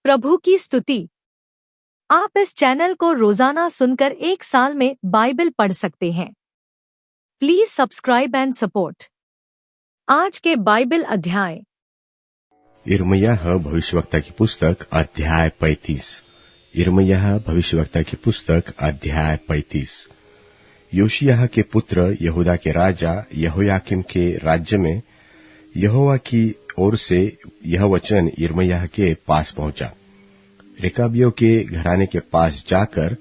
प्रभु की स्तुति। आप इस चैनल को रोजाना सुनकर 1 साल में बाइबल पढ़ सकते हैं। Please subscribe and support. आज के बाइबल अध्याय। यिर्मयाह भविष्यवक्ता की पुस्तक अध्याय 35। यिर्मयाह भविष्यवक्ता की पुस्तक अध्याय 35। योशिय्याह के पुत्र यहूदा के राजा यहोयाकीम के राज्य में यहोवा की ओर से यह वचन यिर्मयाह के पास पहुंचा। रेकाबियों के घराने के पास जाकर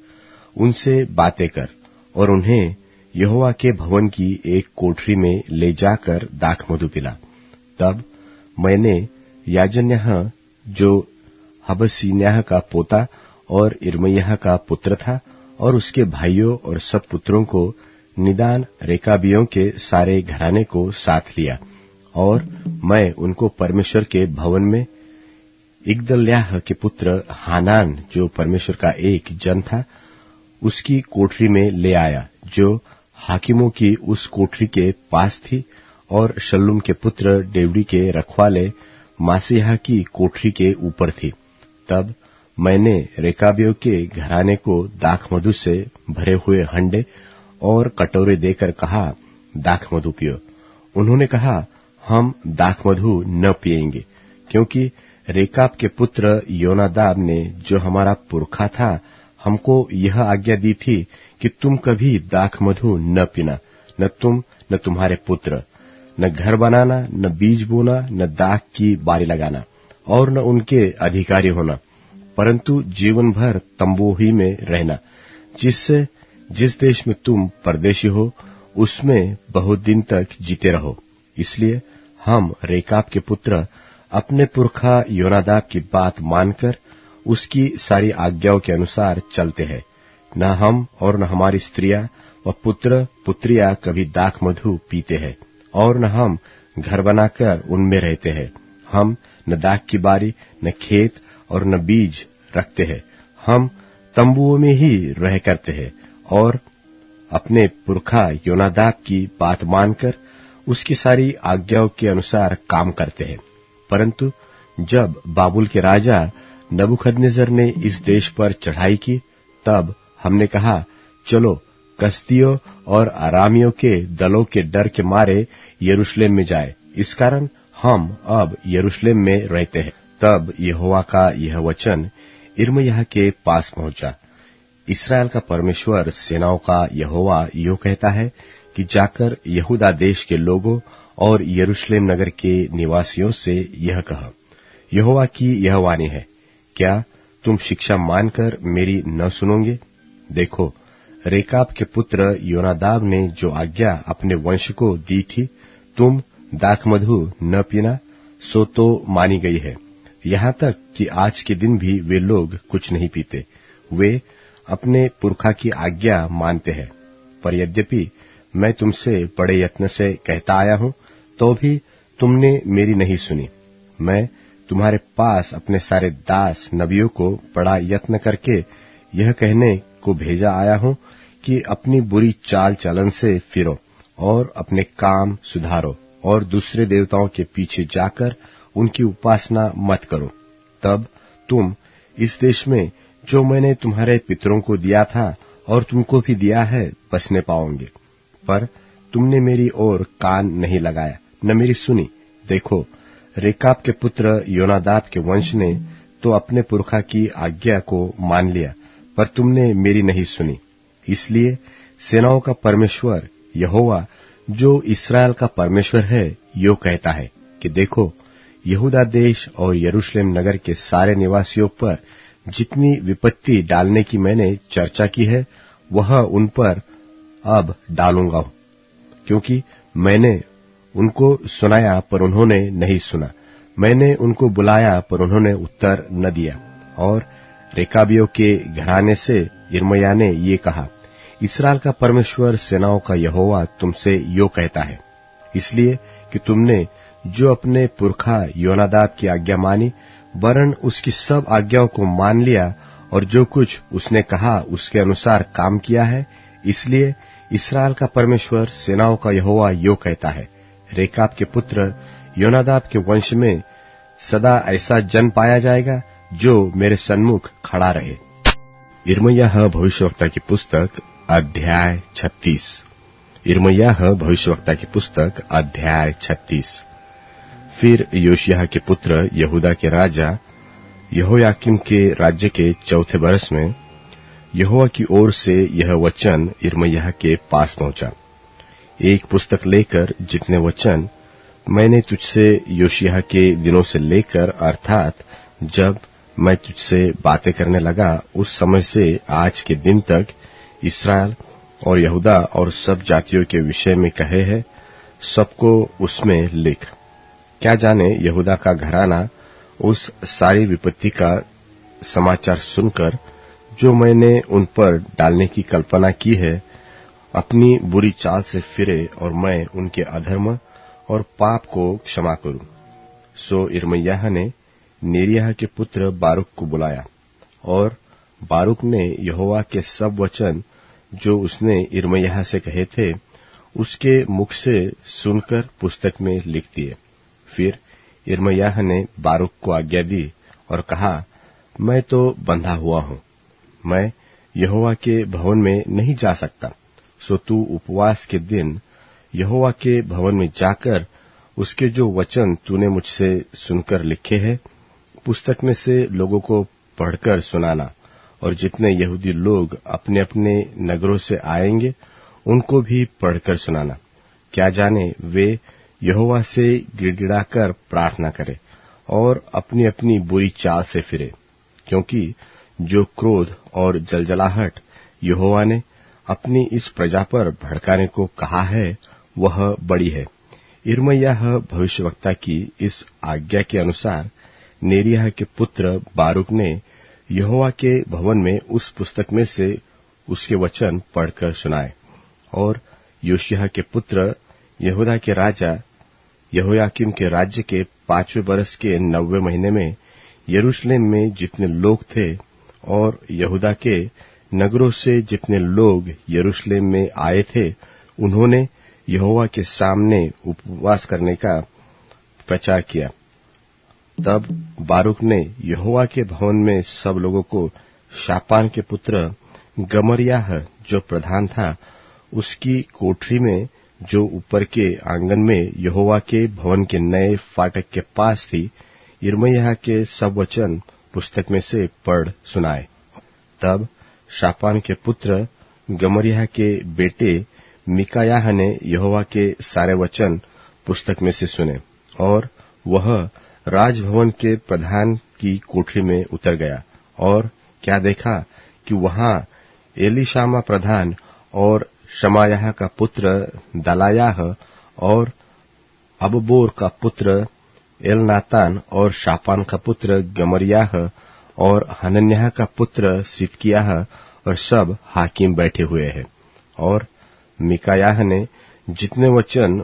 उनसे बातें कर और उन्हें यहोवा के भवन की एक कोठरी में ले जाकर दाखमधु पिला। तब मैंने याजन्याह जो हबसीन्याह का पोता और यिर्मयाह का पुत्र था और उसके भाइयों और सब पुत्रों को निदान रेकाबियों के सारे घराने को साथ लिया और मैं उनको परमेश्वर के भवन में इगदल्याह के पुत्र हानान जो परमेश्वर का एक जन था उसकी कोठरी में ले आया जो हाकिमों की उस कोठरी के पास थी और शल्लूम के पुत्र डेवड़ी के रखवाले मासेयाह की कोठरी के ऊपर थी। तब मैंने रेकाबियों के घराने को दाखमधु से भरे हुए हंडे और कटोरे देकर कहा, दाखमधु पियो। उन्होंने कहा, हम दाखमधु न पिएंगे, क्योंकि रेकाब के पुत्र योनादाब ने जो हमारा पुरखा था हमको यह आज्ञा दी थी कि तुम कभी दाखमधु न पीना, न तुम न तुम्हारे पुत्र, न घर बनाना, न बीज बोना, न दाख की बारी लगाना और न उनके अधिकारी होना, परंतु जीवन भर तंबू ही में रहना, जिससे जिस देश में तुम परदेशी हो उसमें बहुत दिन तक जीते रहो। इसलिए हम रेकाब के पुत्र अपने पुरखा योनादाब की बात मानकर उसकी सारी आज्ञाओं के अनुसार चलते हैं। न हम और न हमारी स्त्रियां व पुत्र पुत्रियां कभी दाखमधु पीते हैं और न हम घर बनाकर उनमें रहते हैं। हम न दाख की बारी, न खेत और न बीज रखते हैं। हम तंबुओं में ही रह करते हैं और अपने पुरखा योनादाब की बात मानकर उसकी सारी आज्ञाओं के अनुसार काम करते हैं। परंतु जब बाबुल के राजा नबूखदनेस्सर ने इस देश पर चढ़ाई की, तब हमने कहा, चलो कसदियों और अरामियों के दलों के डर के मारे यरूशलेम में जाए। इस कारण हम अब यरूशलेम में रहते हैं। तब यहोवा का यह वचन यिर्मयाह के पास पहुंचा। इस्राएल का परमेश्वर सेनाओं का यहोवा यो कहता है कि जाकर यहूदा देश के लोगों और यरूशलेम नगर के निवासियों से यह कह, यहोवा की यह वाणी है, क्या तुम शिक्षा मानकर मेरी न सुनोगे? देखो, रेकाब के पुत्र योनादाब ने जो आज्ञा अपने वंश को दी थी, तुम दाखमधु न पीना, सो तो मानी गई है। यहाँ तक कि आज के दिन भी वे लोग कुछ नहीं पीते। वे अपने पुरखा की आज्ञा मानते हैं। पर यद्यपि मैं तुमसे बड़े यत्न से कहता आया हूं, तो भी तुमने मेरी नहीं सुनी। मैं तुम्हारे पास अपने सारे दास नबियों को बड़ा यत्न करके यह कहने को भेजा आया हूं कि अपनी बुरी चाल चलन से फिरो और अपने काम सुधारो और दूसरे देवताओं के पीछे जाकर उनकी उपासना मत करो। तब तुम इस देश में जो मैंने तुम्हारे पितरों को दिया था और तुमको भी दिया है बसने पाओगे। पर तुमने मेरी ओर कान नहीं लगाया, न मेरी सुनी। देखो, रेकाब के पुत्र योनादाब के वंश ने तो अपने पुरखा की आज्ञा को मान लिया, पर तुमने मेरी नहीं सुनी। इसलिए सेनाओं का परमेश्वर यहोवा जो इस्राएल का परमेश्वर है यो कहता है कि देखो, यहूदा देश और यरूशलेम नगर के सारे निवासियों पर जितनी विपत्ति डालने की मैंने चर्चा की है वह उन पर अब डालूंगा, क्योंकि मैंने उनको सुनाया पर उन्होंने नहीं सुना, मैंने उनको बुलाया पर उन्होंने उत्तर न दिया। और रेकाबियों के घराने से यिर्मयाह ने ये कहा, इस्राएल का परमेश्वर सेनाओं का यहोवा तुमसे यो कहता है, इसलिए कि तुमने जो अपने पुरखा योनादाब की आज्ञा मानी, वरन उसकी सब आज्ञाओं को मान लिया और जो कुछ उसने कहा उसके अनुसार काम किया है, इसलिए इस्राएल का परमेश्वर सेनाओं का यहोवा यो कहता है, रेकाब के पुत्र योनादाब के वंश में सदा ऐसा जन पाया जाएगा जो मेरे सन्मुख खड़ा रहे। यिर्मयाह भविष्यवक्ता की पुस्तक अध्याय 36। यिर्मयाह भविष्यवक्ता की पुस्तक अध्याय 36। फिर योशिय्याह के पुत्र यहूदा के राजा यहोयाकीम के राज्य के चौथे बरस में यहोवा की ओर से यह वचन यिर्मयाह के पास पहुंचा। एक पुस्तक लेकर जितने वचन मैंने तुझसे योशिय्याह के दिनों से लेकर अर्थात जब मैं तुझसे बातें करने लगा उस समय से आज के दिन तक इस्राएल और यहूदा और सब जातियों के विषय में कहे हैं, सबको उसमें लिख। क्या जाने यहूदा का घराना उस सारी विपत्ति का समाचार सुनकर जो मैंने उन पर डालने की कल्पना की है अपनी बुरी चाल से फिरे और मैं उनके अधर्म और पाप को क्षमा करूं। सो यिर्मयाह ने नेरिय्याह के पुत्र बारूक को बुलाया और बारूक ने यहोवा के सब वचन जो उसने यिर्मयाह से कहे थे उसके मुख से सुनकर पुस्तक में लिख दिए। फिर यिर्मयाह ने बारूक को आज्ञा दी और कहा, मैं तो बंधा हुआ हूं, मैं यहोवा के भवन में नहीं जा सकता। सो तू उपवास के दिन यहोवा के भवन में जाकर उसके जो वचन तूने मुझसे सुनकर लिखे हैं पुस्तक में से लोगों को पढ़कर सुनाना, और जितने यहूदी लोग अपने अपने नगरों से आएंगे उनको भी पढ़कर सुनाना। क्या जाने वे यहोवा से गिड़गिड़ाकर प्रार्थना करें और अपनी अपनी बुरी चाल से फिरे, क्योंकि जो क्रोध और जलजलाहट यहोवा ने अपनी इस प्रजा पर भड़काने को कहा है वह बड़ी है। यिर्मयाह भविष्यवक्ता की इस आज्ञा के अनुसार नेरिय्याह के पुत्र बारूक ने यहोवा के भवन में उस पुस्तक में से उसके वचन पढ़कर सुनाए। और योशिय्याह के पुत्र यहूदा के राजा यहोयाकीम के राज्य के 5वें बरस के 9वें महीने में यरूशलेम में जितने लोग थे और यहूदा के नगरों से जितने लोग यरूशलेम में आए थे उन्होंने यहोवा के सामने उपवास करने का प्रचार किया। तब बारूक ने यहोवा के भवन में सब लोगों को शापान के पुत्र गमर्याह जो प्रधान था उसकी कोठरी में जो ऊपर के आंगन में यहोवा के भवन के नए फाटक के पास थी यिर्मयाह के सब वचन पुस्तक में से पढ़ सुनाए। तब शापान के पुत्र गमर्याह के बेटे मिकायाह ने यहोवा के सारे वचन पुस्तक में से सुने और वह राजभवन के प्रधान की कोठरी में उतर गया। और क्या देखा कि वहां एलीशामा प्रधान और शमायाह का पुत्र दलायाह और अबबोर का पुत्र एलनातान और शापान का पुत्र गमर्याह और हनन्याह का पुत्र सिदकिय्याह और सब हाकिम बैठे हुए हैं। और मिकायाह ने जितने वचन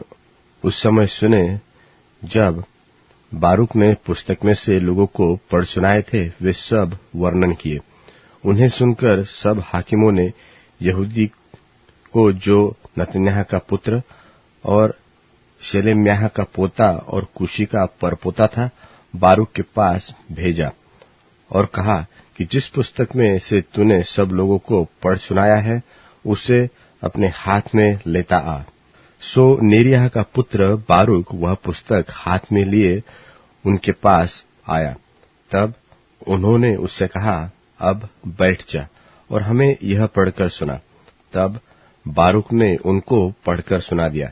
उस समय सुने जब बारूक ने पुस्तक में से लोगों को पढ़ सुनाए थे वे सब वर्णन किए। उन्हें सुनकर सब हाकिमों ने यहूदी को जो नतन्याह का पुत्र और शेलेम्याह का पोता और कुशी का परपोता था बारूक के पास भेजा और कहा कि जिस पुस्तक में से तूने सब लोगों को पढ़ सुनाया है उसे अपने हाथ में लेता आ। सो नेरिय्याह का पुत्र बारूक वह पुस्तक हाथ में लिए उनके पास आया। तब उन्होंने उससे कहा, अब बैठ जा और हमें यह पढ़कर सुना। तब बारूक ने उनको पढ़कर सुना दिया।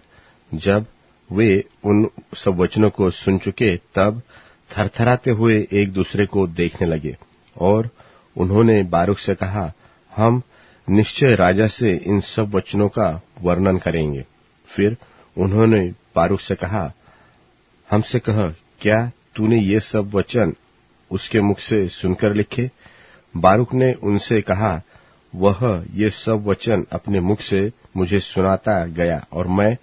जब वे उन सब वचनों को सुन चुके तब थरथराते हुए एक दूसरे को देखने लगे और उन्होंने बारूक से कहा, हम निश्चय राजा से इन सब वचनों का वर्णन करेंगे। फिर उन्होंने बारूक से कहा, हमसे कह, क्या तूने ये सब वचन उसके मुख से सुनकर लिखे? बारूक ने उनसे कहा, वह ये सब वचन अपने मुख से मुझे सुनाता गया और मैं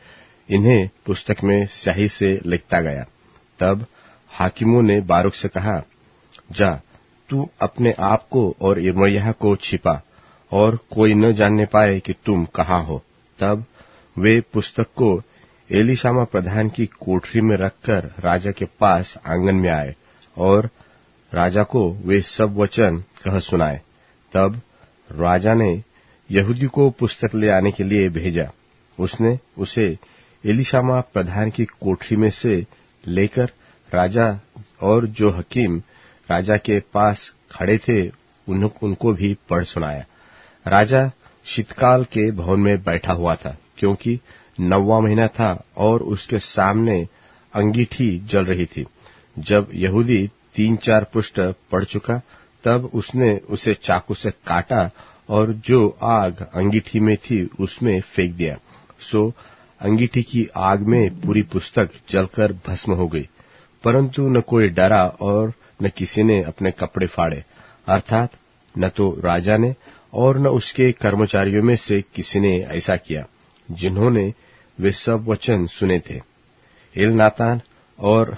इन्हें पुस्तक में स्याही से लिखता गया। तब हाकिमों ने बारूक से कहा, जा तू अपने आप को और यिर्मयाह को छिपा और कोई न जानने पाए कि तुम कहाँ हो। तब वे पुस्तक को एलीशामा प्रधान की कोठरी में रखकर राजा के पास आंगन में आए और राजा को वे सब वचन कह सुनाए। तब राजा ने यहूदी को पुस्तक ले आने के लिए भेजा। उसने उसे एलीशामा प्रधान की कोठरी में से लेकर राजा और जो हकीम राजा के पास खड़े थे उनको भी पढ़ सुनाया। राजा शीतकाल के भवन में बैठा हुआ था, क्योंकि 9वां महीना था और उसके सामने अंगीठी जल रही थी। जब यहूदी 3-4 पृष्ठ पढ़ चुका, तब उसने उसे चाकू से काटा और जो आग अंगीठी में थी उसमें फेंक दिया। सो अंगीठी की आग में पूरी पुस्तक जलकर भस्म हो गई, परंतु न कोई डरा और न किसी ने अपने कपड़े फाड़े, अर्थात न तो राजा ने और न उसके कर्मचारियों में से किसी ने ऐसा किया जिन्होंने वे सब वचन सुने थे। एलनातान और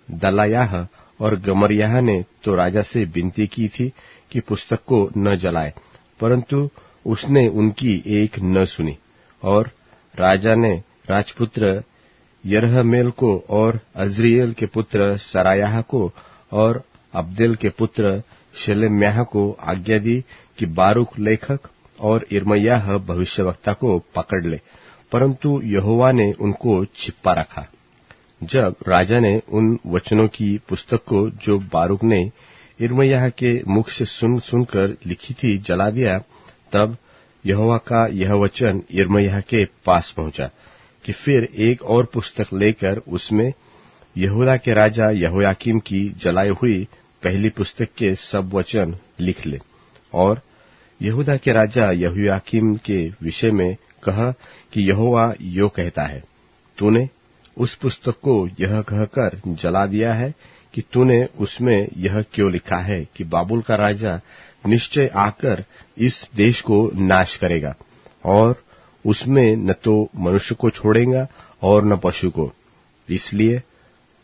दलायाह और गमर्याह ने तो राजा से विनती की थी कि पुस्तक को न जलाए, परंतु उसने उनकी एक न सुनी। और राजा ने राजपुत्र यरहमेल को और अज्रिएल के पुत्र सरायाह को और अब्देल के पुत्र शेलेम्याह को आज्ञा दी कि बारूक लेखक और यिर्मयाह भविष्यवक्ता को पकड़ ले, परंतु यहोवा ने उनको छिपा रखा। जब राजा ने उन वचनों की पुस्तक को जो बारूक ने यिर्मयाह के मुख से सुनकर लिखी थी जला दिया, तब यहोवा का यह वचन यिर्मयाह के पास पहुंचा कि फिर एक और पुस्तक लेकर उसमें यहूदा के राजा यहोयाकीम की जलाई हुई पहली पुस्तक के सब वचन लिख ले। और यहूदा के राजा यहोयाकीम के विषय में कहा कि यहोवा यो कहता है, तूने उस पुस्तक को यह कहकर जला दिया है कि तूने उसमें यह क्यों लिखा है कि बाबुल का राजा निश्चय आकर इस देश को नाश करेगा, और उसमें न तो मनुष्य को छोड़ेगा और न पशु को। इसलिए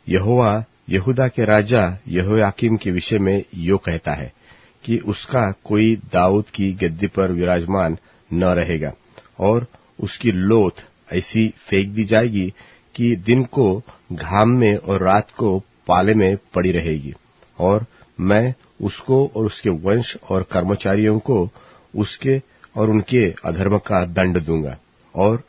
यहोवा यहूदा के राजा यहोयाकीम के विषय में यो कहता है कि उसका कोई दाऊद की गद्दी पर विराजमान न रहेगा, और उसकी लोथ ऐसी फेंक दी जाएगी कि दिन को घाम में और रात को पाले में पड़ी रहेगी। और मैं उसको और उसके वंश और कर्मचारियों को उसके और उनके अधर्म का दंड दूंगा, और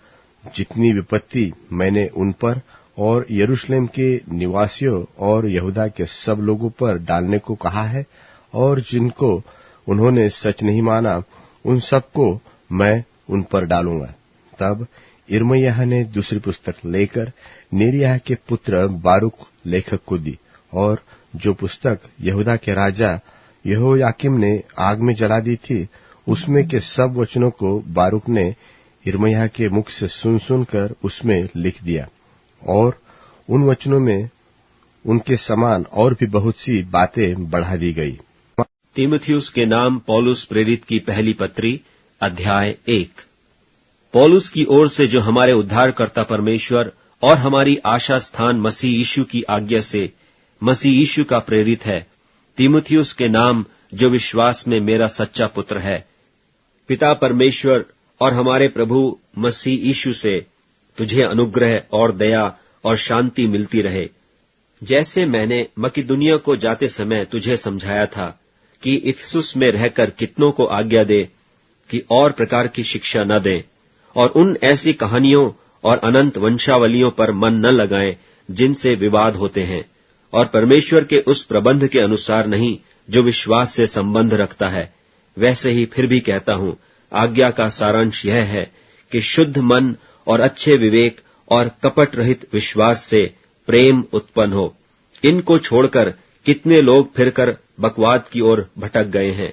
जितनी विपत्ति मैंने उन पर और यरूशलेम के निवासियों और यहूदा के सब लोगों पर डालने को कहा है, और जिनको उन्होंने सच नहीं माना, उन सबको मैं उन पर डालूंगा। तब यिर्मयाह ने दूसरी पुस्तक लेकर नेरिय्याह के पुत्र बारूक लेखक को दी, और जो पुस्तक यहूदा के राजा यहोयाकीम ने आग में जला दी थी, उसमें के सब वचनों को बारूक ने यिर्मयाह के मुख से सुन-सुनकर उसमें लिख दिया। और उन वचनों में उनके समान और भी बहुत सी बातें बढ़ा दी गई। तीमुथियुस के नाम पौलुस प्रेरित की पहली पत्री, अध्याय 1। पौलुस की ओर से, जो हमारे उद्धारकर्ता परमेश्वर और हमारी आशा स्थान मसीह यीशु की आज्ञा से मसीह यीशु का प्रेरित है, तीमुथियुस के नाम, जो विश्वास में मेरा सच्चा पुत्र है, पिता परमेश्वर और हमारे प्रभु मसीह यीशु से तुझे अनुग्रह और दया और शांति मिलती रहे। जैसे मैंने मकिदुनिया को जाते समय तुझे समझाया था कि इफिसुस में रहकर कितनों को आज्ञा दे कि और प्रकार की शिक्षा न दें, और उन ऐसी कहानियों और अनंत वंशावलियों पर मन न लगाएं जिनसे विवाद होते हैं, और परमेश्वर के उस प्रबंध के अनुसार नहीं जो विश्वास से संबंध रखता है। वैसे ही फिर भी कहता हूं, आज्ञा का सारांश यह है कि शुद्ध मन और अच्छे विवेक और कपट रहित विश्वास से प्रेम उत्पन्न हो। इनको छोड़कर कितने लोग फिरकर बकवाद की ओर भटक गए हैं,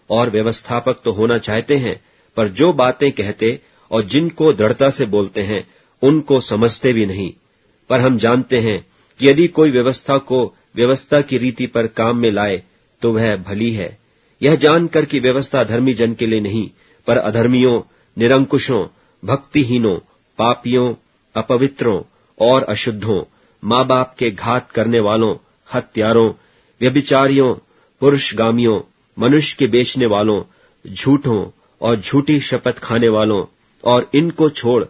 और व्यवस्थापक तो होना चाहते हैं, पर जो बातें कहते और जिनको दृढ़ता से बोलते हैं उनको समझते भी नहीं। पर हम जानते हैं कि यदि कोई व्यवस्था को व्यवस्था की रीति पर काम में लाए तो वह भली है, यह जानकर कि व्यवस्था धर्मी जन के लिए नहीं, पर अधर्मियों, निरंकुशों, भक्तिहीनों, पापियों, अपवित्रों और अशुद्धों, माँ बाप के घात करने वालों, हत्यारों, व्यभिचारियों, पुरुषगामियों, मनुष्य के बेचने वालों, झूठों और झूठी शपथ खाने वालों, और इनको छोड़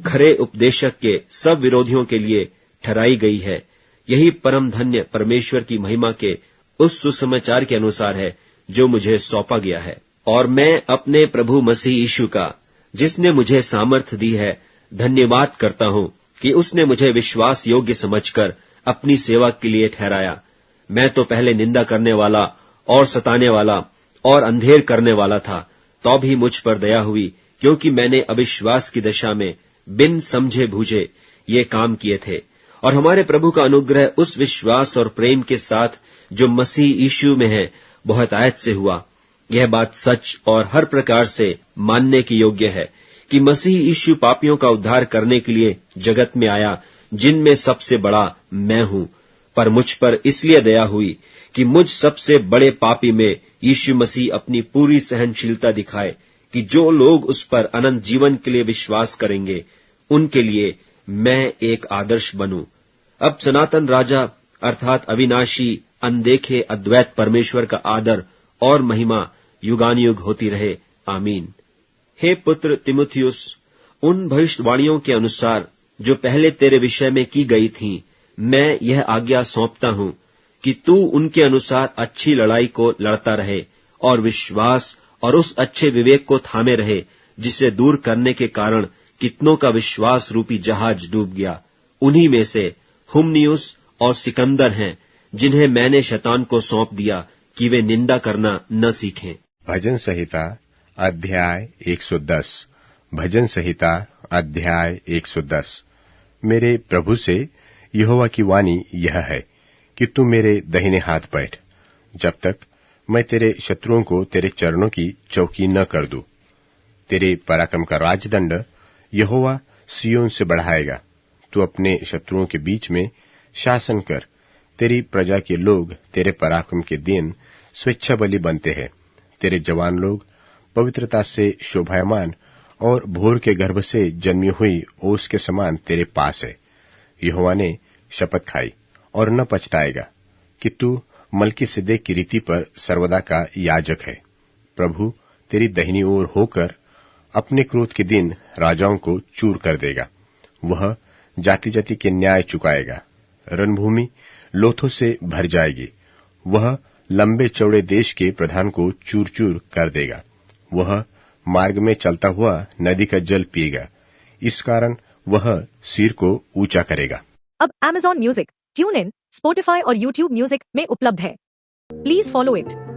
खरे उपदेशक के सब विरोधियों के लिए ठहराई गई है। यही परम धन्य परमेश्वर की महिमा के उस सुसमाचार के अनुसार है जो मुझे सौंपा गया है। और मैं अपने प्रभु मसीह यीशु का, जिसने मुझे सामर्थ दी है, धन्यवाद करता हूं कि उसने मुझे विश्वास योग्य समझकर अपनी सेवा के लिए ठहराया। मैं तो पहले निंदा करने वाला और सताने वाला और अंधेर करने वाला था, तो भी मुझ पर दया हुई, क्योंकि मैंने अविश्वास की दशा में बिन समझे बूझे ये काम किए थे। और हमारे प्रभु का अनुग्रह उस विश्वास और प्रेम के साथ जो मसीह यीशु में है बहुतायत से हुआ। यह बात सच और हर प्रकार से मानने की योग्य है कि मसीह यीशु पापियों का उद्धार करने के लिए जगत में आया, जिनमें सबसे बड़ा मैं हूं। पर मुझ पर इसलिए दया हुई कि मुझ सबसे बड़े पापी में यीशु मसीह अपनी पूरी सहनशीलता दिखाए, कि जो लोग उस पर अनंत जीवन के लिए विश्वास करेंगे, उनके लिए मैं एक आदर्श बनूं। अब सनातन राजा अर्थात अविनाशी, अनदेखे अद्वैत परमेश्वर का आदर और महिमा युगानुयुग होती रहे। आमीन। हे पुत्र तिमुथियुस, उन भविष्यवाणियों के अनुसार जो पहले तेरे विषय में की गई थीं, मैं यह आज्ञा सौंपता हूं कि तू उनके अनुसार अच्छी लड़ाई को लड़ता रहे और विश्वास और उस अच्छे विवेक को थामे रहे, जिसे दूर करने के कारण कितनों का विश्वास रूपी जहाज डूब गया। उन्हीं में से हुमनियुस और सिकंदर हैं, जिन्हें मैंने शैतान को सौंप दिया कि वे निंदा करना न सीखें। भजन संहिता अध्याय 110। भजन संहिता अध्याय 110। मेरे प्रभु से यहोवा की वाणी यह है कि तू मेरे दाहिने हाथ बैठ, जब तक मैं तेरे शत्रुओं को तेरे चरणों की चौकी न कर दूं। तेरे पराक्रम का राजदंड यहोवा सिय्योन से बढ़ाएगा। तू अपने शत्रुओं के बीच में शासन कर। तेरी प्रजा के लोग तेरे पराक्रम के दिन स्वेच्छा बलि बनते हैं। तेरे जवान लोग पवित्रता से शोभायमान और भोर के गर्भ से जन्मी हुई ओस के समान तेरे पास है। यहोवा ने शपथ खाई और न पछताएगा कि तू मलकीसिदक की रीति पर सर्वदा का याजक है। प्रभु तेरी दाहिनी ओर होकर अपने क्रोध के दिन राजाओं को चूर कर देगा। वह जाति जाति के न्याय चुकाएगा। रणभूमि लोथों से भर जाएगी। वह लंबे चौड़े देश के प्रधान को चूर चूर कर देगा। वह मार्ग में चलता हुआ नदी का जल पिएगा। इस कारण वह सिर को ऊंचा करेगा। अब Amazon music, tune in, Spotify और YouTube म्यूजिक में उपलब्ध है। Please follow it.